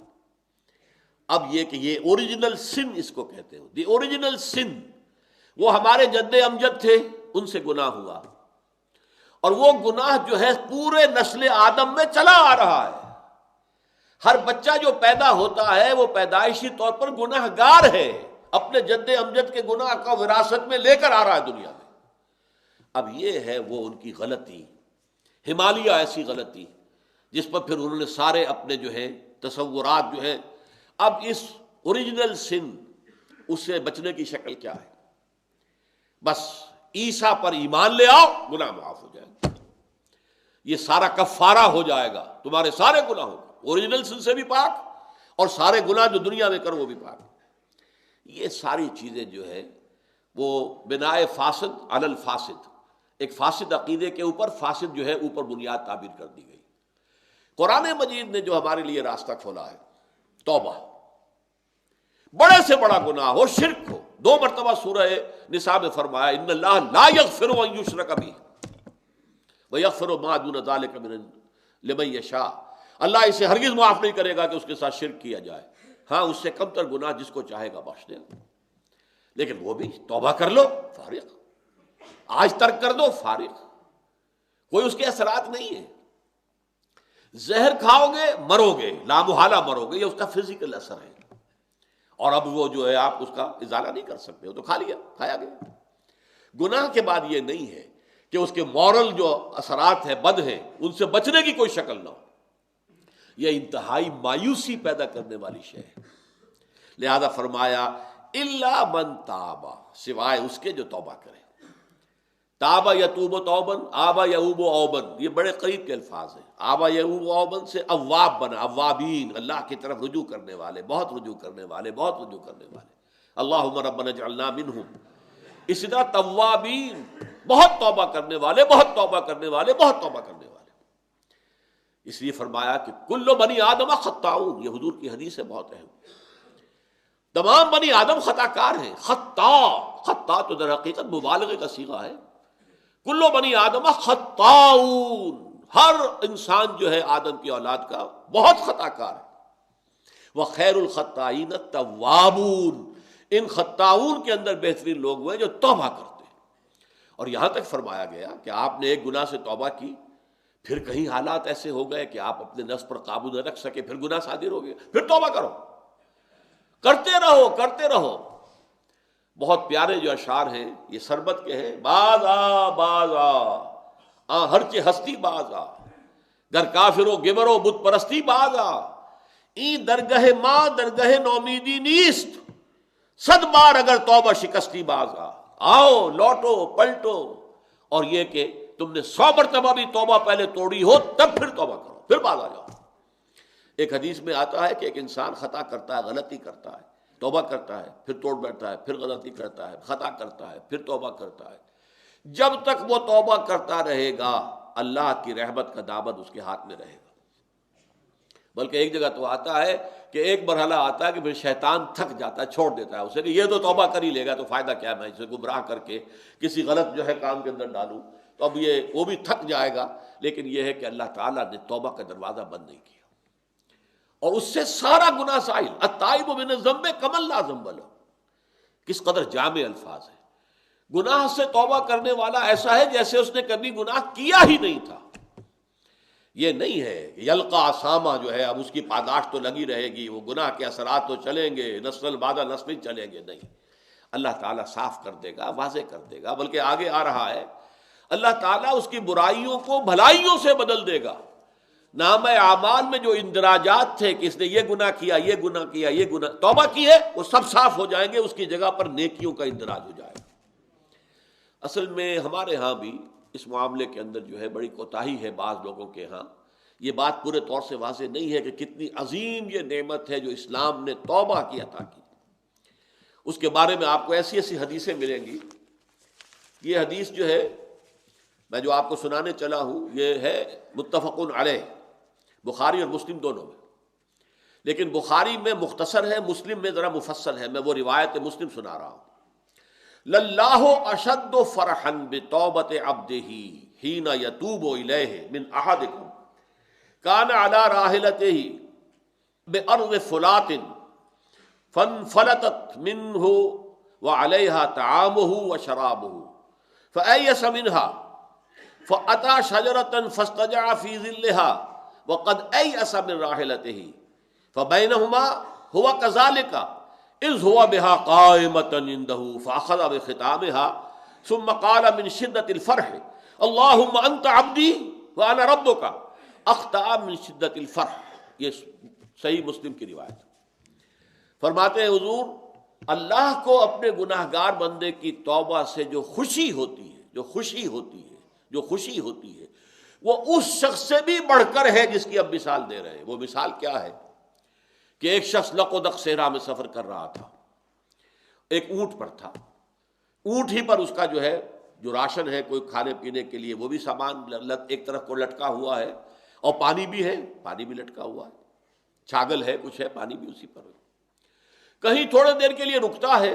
A: اب یہ کہ یہ اوریجنل سن اس کو کہتے ہیں. دی اوریجنل سن، وہ ہمارے جد امجد تھے، ان سے گناہ ہوا، اور وہ گناہ جو ہے پورے نسل آدم میں چلا آ رہا ہے. ہر بچہ جو پیدا ہوتا ہے وہ پیدائشی طور پر گناہ گار ہے، اپنے جد امجد کے گناہ کا وراثت میں لے کر آ رہا ہے دنیا میں. اب یہ ہے وہ ان کی غلطی، ہمالیہ ایسی غلطی جس پر پھر انہوں نے سارے اپنے جو ہے تصورات جو ہے. اب اس اوریجنل سن، اس سے بچنے کی شکل کیا ہے؟ بس عیسیٰ پر ایمان لے آؤ، گناہ معاف ہو جائے گا. یہ سارا کفارہ ہو جائے گا تمہارے سارے گناہوں کا. اوریجنل سن سے بھی پاک، اور سارے گناہ جو دنیا میں کرو وہ بھی پاک. یہ ساری چیزیں جو ہے وہ بنائے فاسد علی الفاسد، ایک فاسد عقیدے کے اوپر فاسد جو ہے اوپر بنیاد تعبیر کر دی گئی. قرآن مجید نے جو ہمارے لیے راستہ کھولا ہے، توبہ، بڑے سے بڑا گناہ ہو، شرک ہو. 2 مرتبہ سورہ نساء میں فرمایا ان اللہ لا یغفر ان یشرک بہ ویغفر ما دون ذلک لمن یشاء. اللہ اسے ہرگز معاف نہیں کرے گا کہ اس کے ساتھ شرک کیا جائے. ہاں، اس سے کم تر گناہ جس کو چاہے گا بخش دے گا، لیکن وہ بھی توبہ کر لو فارغ، آج ترک کر دو فارغ، کوئی اس کے اثرات نہیں ہیں. زہر کھاؤ گے مرو گے، لامحالہ مرو گے، یہ اس کا فزیکل اثر ہے. اور اب وہ جو ہے آپ اس کا ازالہ نہیں کر سکتے، وہ تو کھا لیا، کھایا گیا. گناہ کے بعد یہ نہیں ہے کہ اس کے مورل جو اثرات ہیں بد ہیں، ان سے بچنے کی کوئی شکل نہ ہو. یہ انتہائی مایوسی پیدا کرنے والی شے ہے. لہذا فرمایا الا من تاب، سوائے اس کے جو توبہ کرے. تابا یتوب توبن، آبا یعوب اوبن، یہ بڑے قریب کے الفاظ ہیں. آبا یعوب اوبن سے اواب بنا، اوابین، اللہ کی طرف رجوع کرنے والے، بہت رجوع کرنے والے، بہت رجوع کرنے والے. اللہم ربنا اجعلنا منہم. اسی طرح توابین، بہت توبہ کرنے والے، بہت توبہ کرنے والے، بہت توبہ کرنے والے. اس لیے فرمایا کہ کل بنی آدم خطاؤن، یہ حضور کی حدیث ہے بہت اہم. تمام بنی آدم خطا کار ہیں. خطا تو در حقیقت مبالغے کا صیغہ ہے. کل بنی آدم خطاؤن، ہر انسان جو ہے آدم کی اولاد کا بہت خطا کار ہے. وخیر الخطائین التوابون، ان خطاؤن کے اندر بہترین لوگ ہوئے جو توبہ کرتے ہیں. اور یہاں تک فرمایا گیا کہ آپ نے ایک گناہ سے توبہ کی، پھر کہیں حالات ایسے ہو گئے کہ آپ اپنے نفس پر قابو نہ رکھ سکے، پھر گناہ صادر ہو گیا، پھر توبہ کرو، کرتے رہو کرتے رہو. بہت پیارے جو اشعار ہیں یہ سربت کے ہیں. باز آ ہر چی ہستی باز آ، گر کافر و گمر و بت پرستی باز آ. این درگہ ماں درگہ نومیدی نیست، 100 بار اگر توبہ شکستی باز آ. آؤ لوٹو پلٹو، اور یہ کہ تم نے 100 مرتبہ بھی توبہ پہلے توڑی ہو تب پھر توبہ کرو، پھر باز آ جاؤ. ایک حدیث میں آتا ہے کہ ایک انسان خطا کرتا ہے، غلطی کرتا ہے، توبہ کرتا ہے، پھر توڑ بیٹھتا ہے، پھر غلطی کرتا ہے، خطا کرتا ہے، پھر توبہ کرتا ہے. جب تک وہ توبہ کرتا رہے گا اللہ کی رحمت کا دامن اس کے ہاتھ میں رہے گا. بلکہ ایک جگہ تو آتا ہے کہ ایک مرحلہ آتا ہے کہ پھر شیطان تھک جاتا ہے، چھوڑ دیتا ہے اسے کہ یہ تو توبہ کر ہی لے گا، تو فائدہ کیا ہے میں اسے گمراہ کر کے کسی غلط جو ہے کام کے اندر ڈالوں. تو اب یہ وہ بھی تھک جائے گا. لیکن یہ ہے کہ اللہ تعالیٰ نے توبہ کا دروازہ بند نہیں کیا، اور اس سے سارا گناہ سائل. التائب من الذنب کمن لا ذنب لہ، کس قدر جامع الفاظ ہے. گناہ سے توبہ کرنے والا ایسا ہے جیسے اس نے کبھی گناہ کیا ہی نہیں تھا. یہ نہیں ہے یلقا اسامہ جو ہے اب اس کی پاداش تو لگی رہے گی، وہ گناہ کے اثرات تو چلیں گے، نسل بعد نسل چلیں گے، نہیں، اللہ تعالیٰ صاف کر دے گا، واضح کر دے گا، بلکہ آگے آ رہا ہے اللہ تعالیٰ اس کی برائیوں کو بھلائیوں سے بدل دے گا۔ نامہ اعمال میں جو اندراجات تھے کہ اس نے یہ گناہ کیا، یہ گناہ کیا، یہ گناہ توبہ کی ہے، وہ سب صاف ہو جائیں گے، اس کی جگہ پر نیکیوں کا اندراج ہو جائے گا۔ اصل میں ہمارے ہاں بھی اس معاملے کے اندر جو ہے بڑی کوتاہی ہے بعض لوگوں کے ہاں، یہ بات پورے طور سے واضح نہیں ہے کہ کتنی عظیم یہ نعمت ہے جو اسلام نے توبہ کی عطا کی۔ اس کے بارے میں آپ کو ایسی ایسی حدیثیں ملیں گی۔ یہ حدیث جو ہے میں جو آپ کو سنانے چلا ہوں یہ ہے متفق علیہ، بخاری اور مسلم دونوں میں، لیکن بخاری میں مختصر ہے، مسلم میں ذرا مفصل ہے، میں وہ روایت مسلم سنا رہا ہوں۔ للہ اشد فرحا بتوبۃ عبدہ حین یتوب الیہ من احدکم کان علی راحلتہ بارض فلات فانفلتت منہ وعلیہا طعامہ وشرابہ فأیس منها فأتى شجرة فاستجع في ظلها وقد أيأس من راحلته فبينهما هو كذلك إذ هو بها قائمة عنده فأخذ بختامها ثم قال من شدة الفرح اللهم أنت عبدي وأنا ربك أخطأ من شدة الفرح۔ یہ صحیح مسلم کی روایت۔ فرماتے ہیں حضور اللہ کو اپنے گناہگار بندے کی توبہ سے جو خوشی ہوتی ہے، جو خوشی ہوتی ہے، جو خوشی ہوتی ہے، وہ اس شخص سے بھی بڑھ کر ہے جس کی اب مثال دے رہے ہیں۔ وہ مثال کیا ہے کہ ایک شخص لق و دق صحرا میں سفر کر رہا تھا، ایک اونٹ پر تھا، اونٹ ہی پر اس کا جو ہے جو راشن ہے کوئی کھانے پینے کے لیے وہ بھی سامان ایک طرف کو لٹکا ہوا ہے، اور پانی بھی ہے، پانی بھی لٹکا ہوا ہے، چھاگل ہے، کچھ ہے، پانی بھی اسی پر ہے۔ کہیں تھوڑے دیر کے لیے رکتا ہے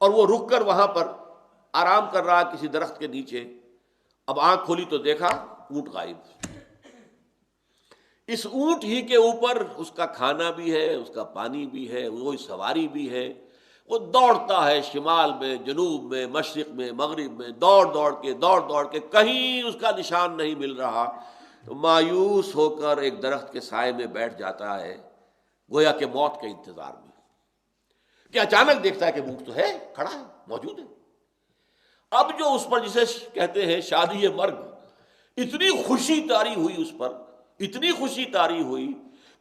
A: اور وہ رک کر وہاں پر آرام کر رہا کسی درخت کے نیچے۔ اب آنکھ کھولی تو دیکھا اونٹ غائب۔ اس اونٹ ہی کے اوپر اس کا کھانا بھی ہے، اس کا پانی بھی ہے، وہی سواری بھی ہے۔ وہ دوڑتا ہے شمال میں، جنوب میں، مشرق میں، مغرب میں، دوڑ دوڑ کے کہیں اس کا نشان نہیں مل رہا۔ تو مایوس ہو کر ایک درخت کے سائے میں بیٹھ جاتا ہے، گویا کہ موت کے انتظار میں، کہ اچانک دیکھتا ہے کہ اونٹ تو ہے، کھڑا ہے، موجود ہے۔ اب جو اس پر جسے کہتے ہیں شادی مرگ، اتنی خوشی طاری ہوئی اس پر، اتنی خوشی طاری ہوئی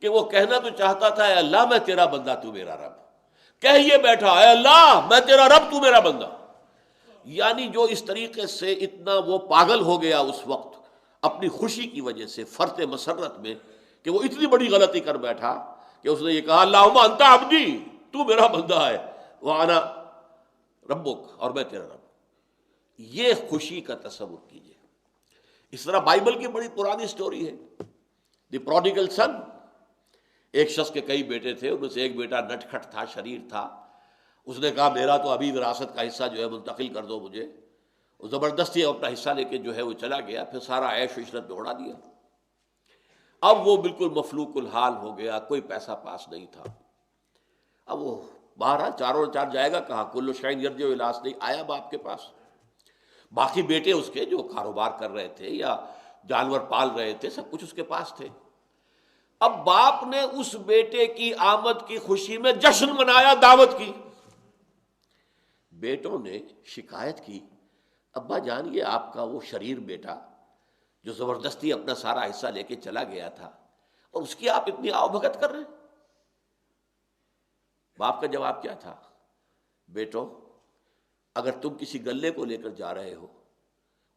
A: کہ وہ کہنا تو چاہتا تھا اے اللہ میں تیرا بندہ تو میرا رب، کہہ یہ بیٹھا اے اللہ میں تیرا رب تو میرا بندہ۔ یعنی جو اس طریقے سے اتنا وہ پاگل ہو گیا اس وقت اپنی خوشی کی وجہ سے، فرط مسرت میں، کہ وہ اتنی بڑی غلطی کر بیٹھا کہ اس نے یہ کہا اللہم انت عبدی، تو میرا بندہ ہے، وانا ربک، اور میں تیرا رب۔ یہ خوشی کا تصور کیجئے۔ اس طرح بائبل کی بڑی پرانی سٹوری ہے، دی پروڈیگل سن۔ ایک شخص کے کئی بیٹے تھے، ان میں سے ایک بیٹا نٹ کھٹ تھا، شریر تھا۔ اس نے کہا میرا تو ابھی وراثت کا حصہ جو ہے منتقل کر دو مجھے۔ وہ زبردستی اپنا حصہ لے کے جو ہے وہ چلا گیا، پھر سارا عیش و عشرت میں اڑا دیا۔ اب وہ بالکل مفلوق الحال ہو گیا، کوئی پیسہ پاس نہیں تھا۔ اب وہ باہر چاروں چار جائے گا کہاں؟ کل شیء یرجع الی اصلہ، آیا باپ کے پاس۔ باقی بیٹے اس کے جو کاروبار کر رہے تھے یا جانور پال رہے تھے، سب کچھ اس کے پاس تھے۔ اب باپ نے اس بیٹے کی آمد کی خوشی میں جشن منایا، دعوت کی۔ بیٹوں نے شکایت کی ابا جان یہ آپ کا وہ شریر بیٹا جو زبردستی اپنا سارا حصہ لے کے چلا گیا تھا، اور اس کی آپ اتنی آؤ بھگت کر رہے ہیں۔ باپ کا جواب کیا تھا؟ بیٹو اگر تم کسی گلے کو لے کر جا رہے ہو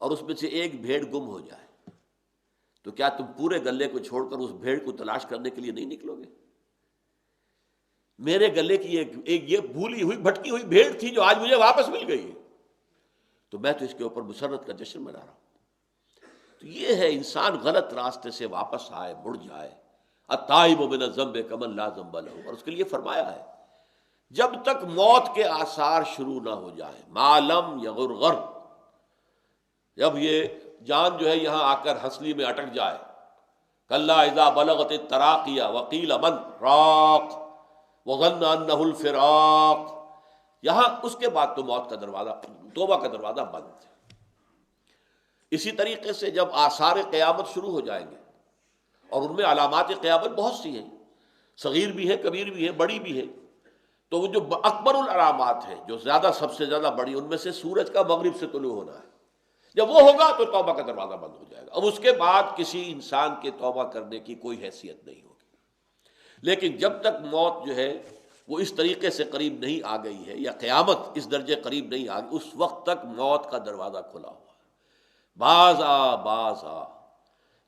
A: اور اس میں سے ایک بھیڑ گم ہو جائے تو کیا تم پورے گلے کو چھوڑ کر اس بھیڑ کو تلاش کرنے کے لیے نہیں نکلو گے؟ میرے گلے کی ایک یہ بھولی ہوئی بھٹکی ہوئی بھیڑ تھی جو آج مجھے واپس مل گئی ہے، تو میں تو اس کے اوپر مسرت کا جشن منا رہا ہوں۔ تو یہ ہے انسان غلط راستے سے واپس آئے، مڑ جائے۔ التائب من الذنب کمن لا ذنب له، اور اس کے لیے فرمایا ہے جب تک موت کے آثار شروع نہ ہو جائیں، ما لم یغرغر، جب یہ جان جو ہے یہاں آ کر ہنسلی میں اٹک جائے، کلا اذا بلغت التراقی وقیل من راق وظن انہ الفراق، یہاں اس کے بعد تو موت کا دروازہ، توبہ کا دروازہ بند ہے۔ اسی طریقے سے جب آثار قیامت شروع ہو جائیں گے، اور ان میں علامات قیامت بہت سی ہیں، صغیر بھی ہے، کبیر بھی ہے، بڑی بھی ہے۔ تو وہ جو اکبر العلامات ہیں، جو زیادہ سب سے زیادہ بڑی، ان میں سے سورج کا مغرب سے طلوع ہونا ہے۔ جب وہ ہوگا تو توبہ کا دروازہ بند ہو جائے گا، اب اس کے بعد کسی انسان کے توبہ کرنے کی کوئی حیثیت نہیں ہوگی۔ لیکن جب تک موت جو ہے وہ اس طریقے سے قریب نہیں آ گئی ہے، یا قیامت اس درجے قریب نہیں آ گئی، اس وقت تک موت کا دروازہ کھلا ہوا ہے۔ باز آ باز آ،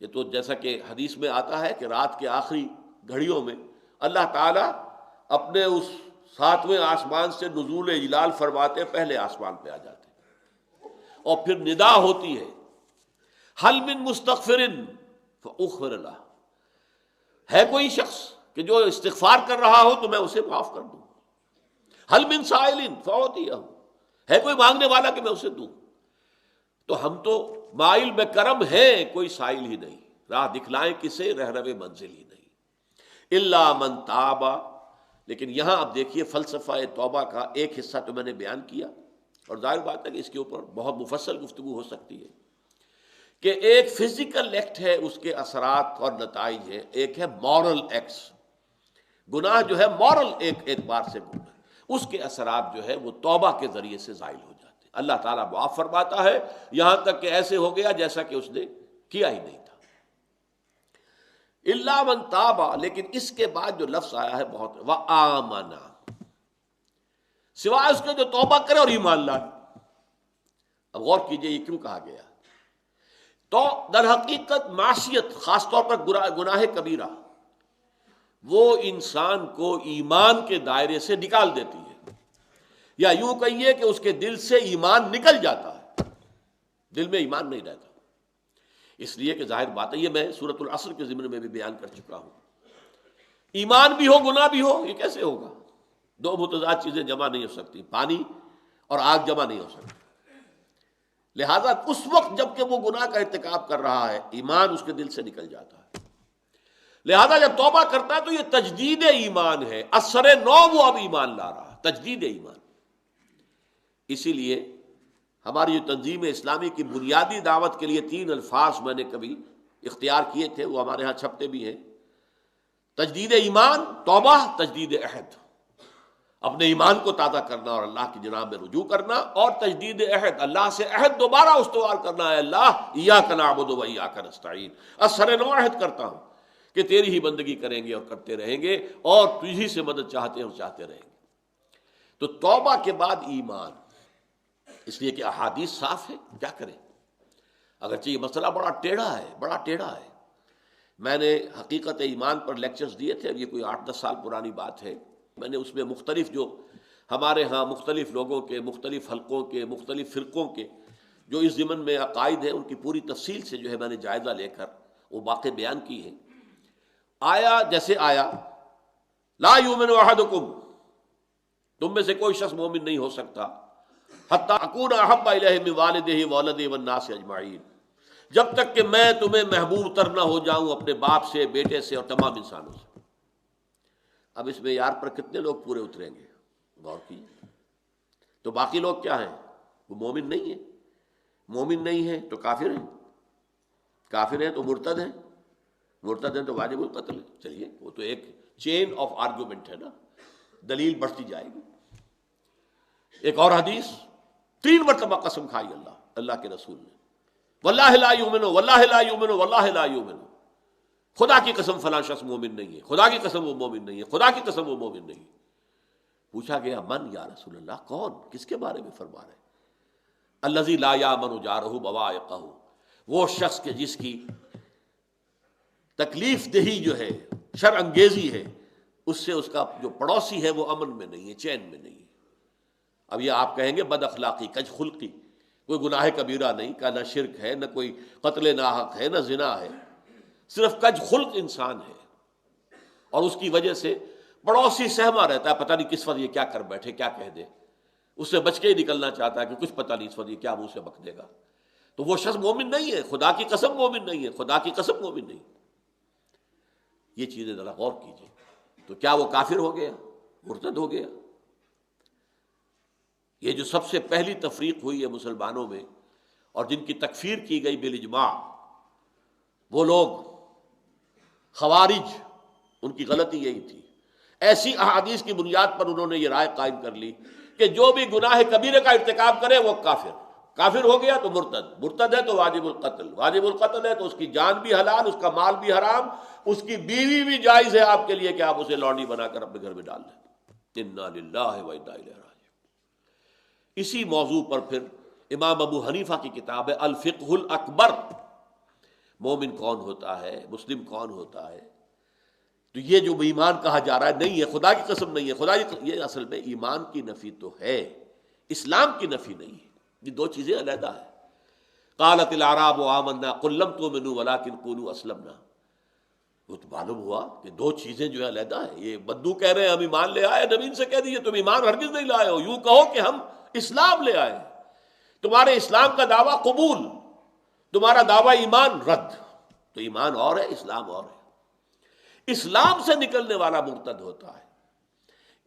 A: یہ تو جیسا کہ حدیث میں آتا ہے کہ رات کے آخری گھڑیوں میں اللہ تعالیٰ اپنے اس 7ویں آسمان سے نزول اجلال فرماتے، پہلے آسمان پہ آ جاتے، اور پھر ندا ہوتی ہے، حل من مستغفر فاغفر له، ہے کوئی شخص کہ جو استغفار کر رہا ہو تو میں اسے معاف کر دوں، حل من سائل فاعطیہ، ہے کوئی مانگنے والا کہ میں اسے دوں۔ تو ہم تو مائل میں کرم ہیں، کوئی سائل ہی نہیں، راہ دکھلائیں کسے، رہنو منزل ہی نہیں، الا من تاب۔ لیکن یہاں اب دیکھیے فلسفہ توبہ کا ایک حصہ تو میں نے بیان کیا، اور ظاہر بات ہے کہ اس کے اوپر بہت مفصل گفتگو ہو سکتی ہے، کہ ایک فزیکل ایکٹ ہے، اس کے اثرات اور نتائج ہیں، ایک ہے مورل ایکٹس، گناہ جو ہے مورل ایک اعتبار سے گناہ، اس کے اثرات جو ہے وہ توبہ کے ذریعے سے زائل ہو جاتے ہیں، اللہ تعالیٰ معاف فرماتا ہے، یہاں تک کہ ایسے ہو گیا جیسا کہ اس نے کیا ہی نہیں تھا۔ الا من تاب، لیکن اس کے بعد جو لفظ آیا ہے بہت، وآمن، سوائے اس کے جو توبہ کرے اور ایمان لائے۔ اب غور کیجئے یہ کیوں کہا گیا؟ تو در حقیقت معصیت، خاص طور پر گناہ کبیرہ، وہ انسان کو ایمان کے دائرے سے نکال دیتی ہے، یا یوں کہیے کہ اس کے دل سے ایمان نکل جاتا ہے، دل میں ایمان نہیں رہتا۔ اس لیے کہ ظاہر بات ہے، یہ میں سورۃ العصر کے ضمن میں بھی بیان کر چکا ہوں، ایمان بھی ہو گناہ بھی ہو، یہ کیسے ہوگا؟ دو متضاد چیزیں جمع نہیں ہو سکتی، پانی اور آگ جمع نہیں ہو سکتی۔ لہذا اس وقت جب کہ وہ گناہ کا ارتکاب کر رہا ہے، ایمان اس کے دل سے نکل جاتا ہے، لہذا جب توبہ کرتا ہے تو یہ تجدید ایمان ہے، اثر نو وہ اب ایمان لا رہا ہے، تجدید ایمان۔ اسی لیے ہماری جو تنظیم اسلامی کی بنیادی دعوت کے لیے 3 الفاظ میں نے کبھی اختیار کیے تھے، وہ ہمارے ہاں چھپتے بھی ہیں: تجدید ایمان، توبہ، تجدید عہد، اپنے ایمان کو تازہ کرنا اور اللہ کی جناب میں رجوع کرنا، اور تجدید عہد، اللہ سے عہد دوبارہ استوار کرنا ہے، اللہ ایاک نعبد و ایاک نستعین، اثر نو عہد کرتا ہوں کہ تیری ہی بندگی کریں گے اور کرتے رہیں گے، اور تجھی سے مدد چاہتے ہیں اور چاہتے رہیں گے۔ تو توبہ کے بعد ایمان، اس لیے کہ احادیث صاف ہے، کیا کریں؟ اگرچہ یہ مسئلہ بڑا ٹیڑھا ہے، میں نے حقیقت ایمان پر لیکچرز دیے تھے، اب یہ کوئی 8-10 سال پرانی بات ہے، میں نے اس میں مختلف جو ہمارے ہاں مختلف لوگوں کے، مختلف حلقوں کے، مختلف فرقوں کے جو اس ضمن میں عقائد ہیں، ان کی پوری تفصیل سے جو ہے میں نے جائزہ لے کر وہ واقع بیان کی ہے۔ آیا جیسے آیا، لا یؤمن احدکم، تم میں سے کوئی شخص مومن نہیں ہو سکتا، حتی اکون احب الیہ من والدہ وولدہ والناس اجمعین، جب تک کہ میں تمہیں محبوب تر نہ ہو جاؤں اپنے باپ سے، بیٹے سے اور تمام انسانوں سے۔ اب اس معیار پر کتنے لوگ پورے اتریں گے؟ غور کیجیے۔ تو باقی لوگ کیا ہیں؟ وہ مومن نہیں ہیں، مومن نہیں ہیں تو کافر ہیں، کافر ہیں تو مرتد ہیں، مرتد ہیں تو واجب القتل ہے۔ چلیے وہ تو ایک چین آف آرگومنٹ ہے نا، دلیل بڑھتی جائے گی۔ ایک اور حدیث، 3 مرتبہ قسم کھائی اللہ کے رسول نے، واللہ لا یؤمن، واللہ لا یؤمن، واللہ لا یؤمن، خدا کی قسم فلاں شخص مومن نہیں ہے، خدا کی قسم وہ مومن نہیں ہے، خدا کی قسم وہ مومن نہیں ہے۔ پوچھا گیا من یا رسول اللہ، کون، کس کے بارے میں فرما رہے ہیں؟ الذی لا یامن جارہ بوائقہ، وہ شخص کے جس کی تکلیف دہی جو ہے، شر انگیزی ہے، اس سے اس کا جو پڑوسی ہے وہ امن میں نہیں ہے، چین میں نہیں ہے۔ اب یہ آپ کہیں گے بد اخلاقی، کج خلقی، کوئی گناہ کبیرہ نہیں، کہ نہ شرک ہے، نہ کوئی قتل ناحق ہے، نہ زنا ہے، صرف کج خلق انسان ہے، اور اس کی وجہ سے پڑوسی سہما رہتا ہے، پتہ نہیں کس وقت یہ کیا کر بیٹھے، کیا کہہ دے، اس سے بچ کے ہی نکلنا چاہتا ہے کہ کچھ پتہ نہیں اس وقت یہ کیا منہ سے بک دے گا۔ تو وہ شخص مومن نہیں ہے، خدا کی قسم مومن نہیں ہے، خدا کی قسم مومن نہیں۔ یہ چیزیں ذرا غور کیجیے۔ تو کیا وہ کافر ہو گیا، مرتد ہو گیا؟ یہ جو سب سے پہلی تفریق ہوئی ہے مسلمانوں میں اور جن کی تکفیر کی گئی بالاجماع، وہ لوگ خوارج ان کی غلطی یہی تھی، ایسی احادیث کی بنیاد پر انہوں نے یہ رائے قائم کر لی کہ جو بھی گناہ کبیرہ کا ارتکاب کرے وہ کافر ہو گیا تو مرتد ہے تو واجب القتل ہے تو اس کی جان بھی حلال، اس کا مال بھی حرام، اس کی بیوی بھی جائز ہے آپ کے لیے کہ آپ اسے لونڈی بنا کر اپنے گھر میں ڈال دیں۔ انا للہ و انا الیہ راجعون۔ اسی موضوع پر پھر امام ابو حنیفہ کی کتاب ہے الفقہ الاکبر، مومن کون ہوتا ہے، مسلم کون ہوتا ہے۔ تو یہ جو ایمان کہا جا رہا ہے نہیں ہے، خدا کی قسم نہیں ہے، یہ اصل میں ایمان کی نفی تو ہے، اسلام کی نفی نہیں ہے، یہ دو چیزیں علیحدہ ہیں۔ قالت الاعراب آمنا قل لم تؤمنوا ولکن قولوا اسلمنا، وہ تو معلوم ہوا کہ دو چیزیں جو ہے علیحدہ ہیں۔ یہ بدو کہہ رہے ہیں ہم ایمان لے آئے، نبی سے کہہ دیجیے تم ایمان ہرگز نہیں لائے ہو، یوں کہو کہ ہم اسلام لے آئے، تمہارے اسلام کا دعویٰ قبول، تمہارا دعویٰ ایمان رد، تو ایمان اور ہے، اسلام اور ہے۔ اسلام سے نکلنے والا مرتد ہوتا ہے،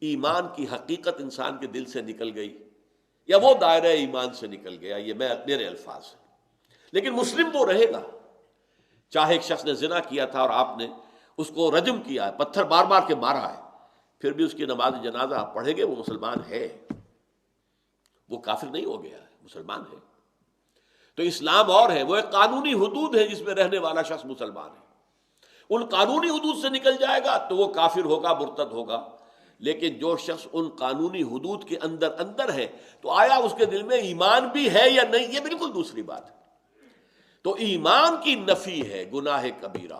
A: ایمان کی حقیقت انسان کے دل سے نکل گئی یا وہ دائرہ ایمان سے نکل گیا، یہ میرے الفاظ ہیں، لیکن مسلم وہ رہے گا۔ چاہے ایک شخص نے زنا کیا تھا اور آپ نے اس کو رجم کیا ہے، پتھر مار مار کے مارا ہے، پھر بھی اس کی نماز جنازہ آپ پڑھیں گے، وہ مسلمان ہے، وہ کافر نہیں ہو گیا ہے، مسلمان ہے۔ تو اسلام اور ہے، وہ ایک قانونی حدود ہے جس میں رہنے والا شخص مسلمان ہے، ان قانونی حدود سے نکل جائے گا تو وہ کافر ہوگا، مرتد ہوگا۔ لیکن جو شخص ان قانونی حدود کے اندر ہے تو آیا اس کے دل میں ایمان بھی ہے یا نہیں، یہ بالکل دوسری بات ہے۔ تو ایمان کی نفی ہے گناہ کبیرہ،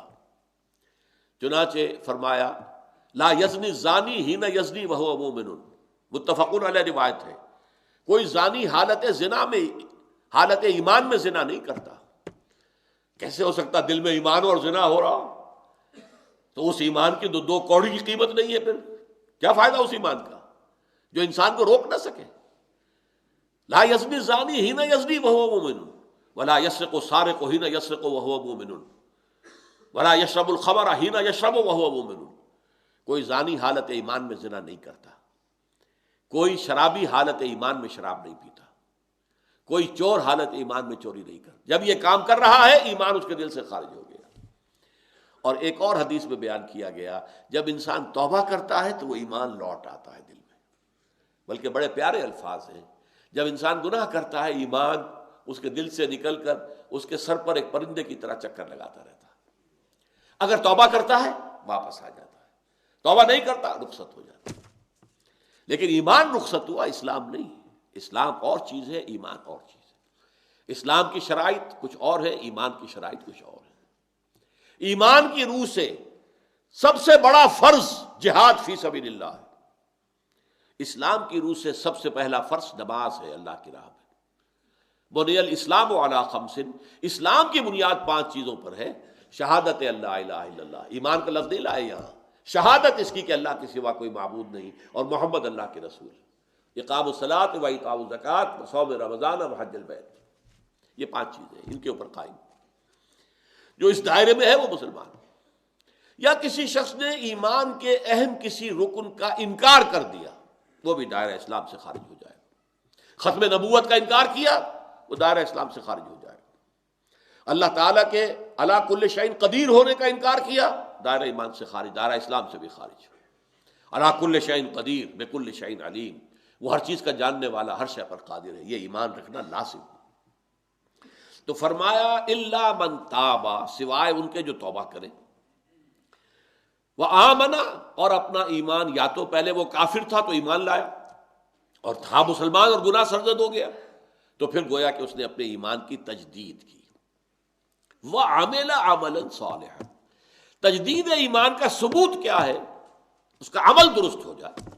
A: چنانچہ فرمایا لا یزنی الزانی حین یزنی وہو مؤمن، متفق علیہ روایت ہے، کوئی زانی حالت زنا میں، حالت ایمان میں زنا نہیں کرتا۔ کیسے ہو سکتا دل میں ایمان اور زنا ہو رہا؟ تو اس ایمان کی دو کوڑی کی قیمت نہیں ہے، پھر کیا فائدہ اس ایمان کا جو انسان کو روک نہ سکے۔ لا یزنی الزانی حین یزنی وہو مؤمن ولا یسرق السارق حین یسرق وہو مؤمن ولا یشرب الخمر حین یشرب وہو مؤمن، کوئی زانی حالت ایمان میں زنا نہیں کرتا، کوئی شرابی حالت ایمان میں شراب نہیں پیتا، کوئی چور حالت ایمان میں چوری نہیں کرتا۔ جب یہ کام کر رہا ہے ایمان اس کے دل سے خارج ہو گیا۔ اور ایک اور حدیث میں بیان کیا گیا جب انسان توبہ کرتا ہے تو وہ ایمان لوٹ آتا ہے دل میں، بلکہ بڑے پیارے الفاظ ہیں، جب انسان گناہ کرتا ہے ایمان اس کے دل سے نکل کر اس کے سر پر ایک پرندے کی طرح چکر لگاتا رہتا ہے۔ اگر توبہ کرتا ہے واپس آ جاتا ہے، توبہ نہیں کرتا رخصت ہو جاتا ہے۔ لیکن ایمان رخصت ہوا، اسلام نہیں۔ اسلام اور چیز ہے، ایمان اور چیز ہے۔ اسلام کی شرائط کچھ اور ہے، ایمان کی شرائط کچھ اور ہے۔ ایمان کی روح سے سب سے بڑا فرض جہاد فی سبیل اللہ ہے، اسلام کی روح سے سب سے پہلا فرض نماز ہے اللہ کی راہ میں۔ بنی الاسلام علی خمس، اسلام کی بنیاد 5 چیزوں پر ہے۔ شہادت اللہ الہ الا اللہ، ایمان کا لفظ نہیں لائے یہاں، شہادت اس کی کہ اللہ کے سوا کوئی معبود نہیں اور محمد اللہ کے رسول ہے۔ اقام الصلاۃ و ایتاء الزکوٰۃ و صوم رمضان و حج البیت، یہ 5 چیزیں ان کے اوپر قائم، جو اس دائرے میں ہے وہ مسلمان۔ یا کسی شخص نے ایمان کے اہم کسی رکن کا انکار کر دیا، وہ بھی دائرہ اسلام سے خارج ہو جائے گا۔ ختم نبوت کا انکار کیا، وہ دائرہ اسلام سے خارج ہو جائے گا۔ اللہ تعالیٰ کے علی کل شیء قدیر ہونے کا انکار کیا، دائرہ ایمان سے خارج، دائرہ اسلام سے بھی خارج۔ علی کل شیء قدیر بکل شیء علیم، وہ ہر چیز کا جاننے والا، ہر شے پر قادر ہے، یہ ایمان رکھنا لازم۔ تو فرمایا الا من تاب، سوائے ان کے جو توبہ کرے، وآمن، اور اپنا ایمان، یا تو پہلے وہ کافر تھا تو ایمان لایا اور تھا مسلمان اور گناہ سرزد ہو گیا، تو پھر گویا کہ اس نے اپنے ایمان کی تجدید کی۔ وعمل عملا صالحا، تجدید ایمان کا ثبوت کیا ہے؟ اس کا عمل درست ہو جائے۔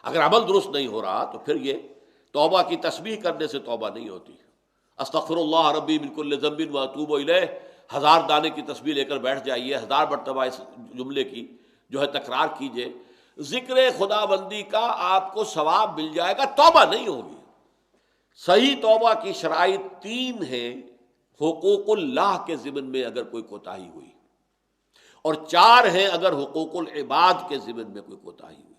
A: اگر عمل درست نہیں ہو رہا تو پھر یہ توبہ کی تسبیح کرنے سے توبہ نہیں ہوتی۔ استغفر اللہ ربی من کل ذنب واتوب الیہ، 1000 دانے کی تسبیح لے کر بیٹھ جائیے، 1000 مرتبہ اس جملے کی جو ہے تکرار کیجئے، ذکر خدا بندی کا آپ کو ثواب مل جائے گا، توبہ نہیں ہوگی۔ صحیح توبہ کی شرائط 3 ہیں، حقوق اللہ کے ضمن میں اگر کوئی کوتاہی ہوئی، اور 4 ہیں اگر حقوق العباد کے ضمن میں کوئی کوتاہی ہوئی۔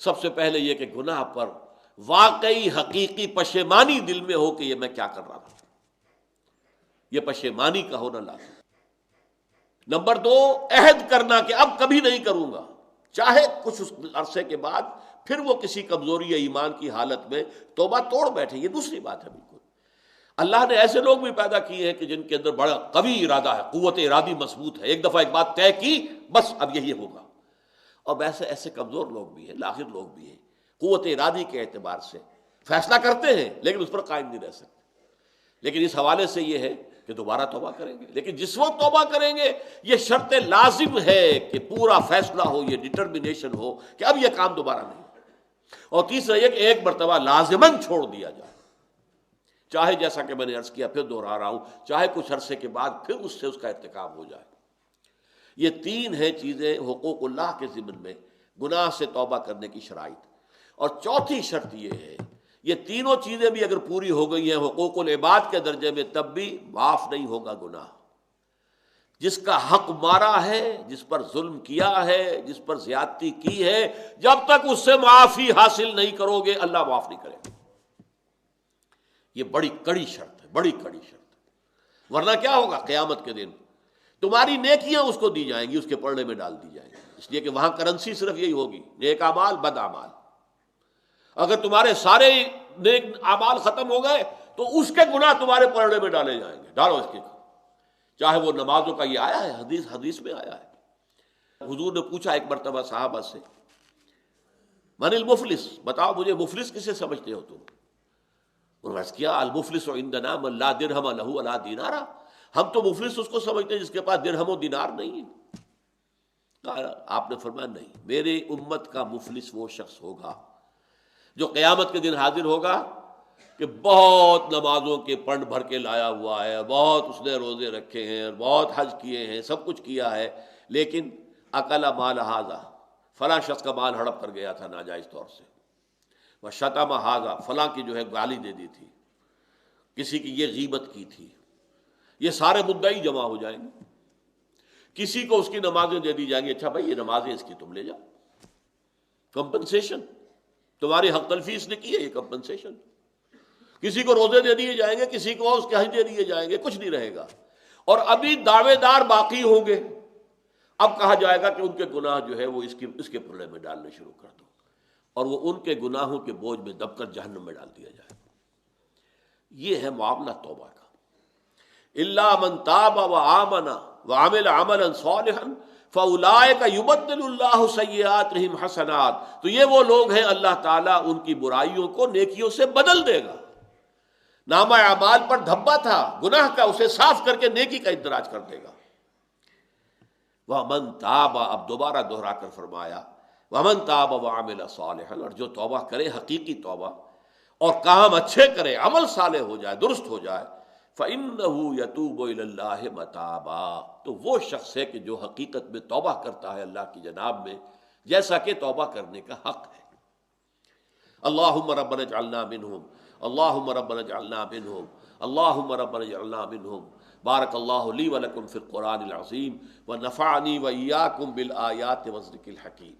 A: سب سے پہلے یہ کہ گناہ پر واقعی حقیقی پشیمانی دل میں ہو کہ یہ میں کیا کر رہا تھا، یہ پشیمانی کا ہونا لازم۔ نمبر 2 عہد کرنا کہ اب کبھی نہیں کروں گا، چاہے کچھ اس عرصے کے بعد پھر وہ کسی کمزوری یا ایمان کی حالت میں توبہ توڑ بیٹھے، یہ دوسری بات ہے بالکل۔ اللہ نے ایسے لوگ بھی پیدا کیے ہیں کہ جن کے اندر بڑا قوی ارادہ ہے، قوت ارادی مضبوط ہے، ایک دفعہ ایک بات طے کی بس اب یہی ہوگا، اور ویسے ایسے کمزور لوگ بھی ہیں، لاغر لوگ بھی ہیں، قوت ارادی کے اعتبار سے فیصلہ کرتے ہیں لیکن اس پر قائم نہیں رہ سکتے۔ لیکن اس حوالے سے یہ ہے کہ دوبارہ توبہ کریں گے، لیکن جس وقت توبہ کریں گے یہ شرط لازم ہے کہ پورا فیصلہ ہو، یہ ڈٹرمنیشن ہو کہ اب یہ کام دوبارہ نہیں۔ اور تیسرا یہ کہ ایک مرتبہ لازماً چھوڑ دیا جائے، چاہے جیسا کہ میں نے عرض کیا، پھر دوہرا رہا ہوں، چاہے کچھ عرصے کے بعد پھر اس سے اس کا ارتکاب ہو جائے۔ یہ 3 ہیں چیزیں حقوق اللہ کے ضمن میں گناہ سے توبہ کرنے کی شرائط۔ اور چوتھی شرط یہ ہے، یہ تینوں چیزیں بھی اگر پوری ہو گئی ہیں حقوق العباد کے درجے میں، تب بھی معاف نہیں ہوگا گناہ۔ جس کا حق مارا ہے، جس پر ظلم کیا ہے، جس پر زیادتی کی ہے، جب تک اس سے معافی حاصل نہیں کرو گے اللہ معاف نہیں کرے گا۔ یہ بڑی کڑی شرط ہے، بڑی کڑی شرط ہے۔ ورنہ کیا ہوگا قیامت کے دن؟ تمہاری نیکیاں اس کو دی جائیں گی، اس کے پلڑے میں ڈال دی جائیں گی، اس لیے کہ وہاں کرنسی صرف یہی ہوگی، نیک اعمال بد اعمال۔ اگر تمہارے سارے نیک اعمال ختم ہو گئے تو اس کے گناہ تمہارے پلڑے میں ڈالے جائیں گے، ڈالو اس کے، چاہے وہ نمازوں کا، یہ آیا ہے حدیث میں آیا ہے۔ حضور نے پوچھا ایک مرتبہ صحابہ سے، من المفلس، بتاؤ مجھے مفلس کسے سمجھتے ہو تم؟ انہوں نے عرض کیا المفلس عندنا من لا درہم لہ ولا دینار، ہم تو مفلس اس کو سمجھتے ہیں جس کے پاس درہم و دینار نہیں ہے۔ آپ نے فرمایا نہیں، میرے امت کا مفلس وہ شخص ہوگا جو قیامت کے دن حاضر ہوگا کہ بہت نمازوں کے پنڈ بھر کے لایا ہوا ہے، بہت اس نے روزے رکھے ہیں، بہت حج کیے ہیں، سب کچھ کیا ہے، لیکن اکل مال ھذا، فلاں شخص کا مال ہڑپ کر گیا تھا ناجائز طور سے، وشتم ھذا، فلاں کی جو ہے گالی دے دی تھی، کسی کی یہ غیبت کی تھی، یہ سارے مدعی جمع ہو جائیں گے، کسی کو اس کی نمازیں دے دی جائیں گی، اچھا بھائی یہ نمازیں اس کی تم لے جاؤ، کمپنسیشن، تمہاری حق تلفی اس نے کی ہے، یہ کمپنسیشن۔ کسی کو روزے دے دیے جائیں گے، کسی کو اس کے حج دے دیے جائیں گے، کچھ نہیں رہے گا، اور ابھی دعوے دار باقی ہوں گے۔ اب کہا جائے گا کہ ان کے گناہ جو ہے وہ اس کے پلڑے میں ڈالنے شروع کر دو، اور وہ ان کے گناہوں کے بوجھ میں دب کر جہنم میں ڈال دیا جائے گا۔ یہ ہے معاملہ توبہ کا۔ الا من تاب وآمن وعمل عملا صالحا فاولئک یبدل اللہ سیئاتہم حسنات، تو یہ وہ لوگ ہیں اللہ تعالیٰ ان کی برائیوں کو نیکیوں سے بدل دے گا۔ نامہ اعمال پر دھبا تھا گناہ کا، اسے صاف کر کے نیکی کا اندراج کر دے گا۔ ومن تاب، اب دوبارہ دہرا کر فرمایا ومن تاب وعمل صالحا، اور جو توبہ کرے حقیقی توبہ اور کام اچھے کرے، عمل صالح ہو جائے، درست ہو جائے، فَإِنَّهُ يَتُوبُ إِلَى اللَّهِ مَتَابًا، تو وہ شخص ہے کہ جو حقیقت میں توبہ کرتا ہے اللہ کی جناب میں جیسا کہ توبہ کرنے کا حق ہے۔ اللہم ربنا اجعلنا منہم، اللہم ربنا اجعلنا منہم، اللہم ربنا اجعلنا منہم۔ بارک اللہ لی ولکم فی القرآن العظیم ونفعنی وإیاکم بالآیات والذکر الحکیم۔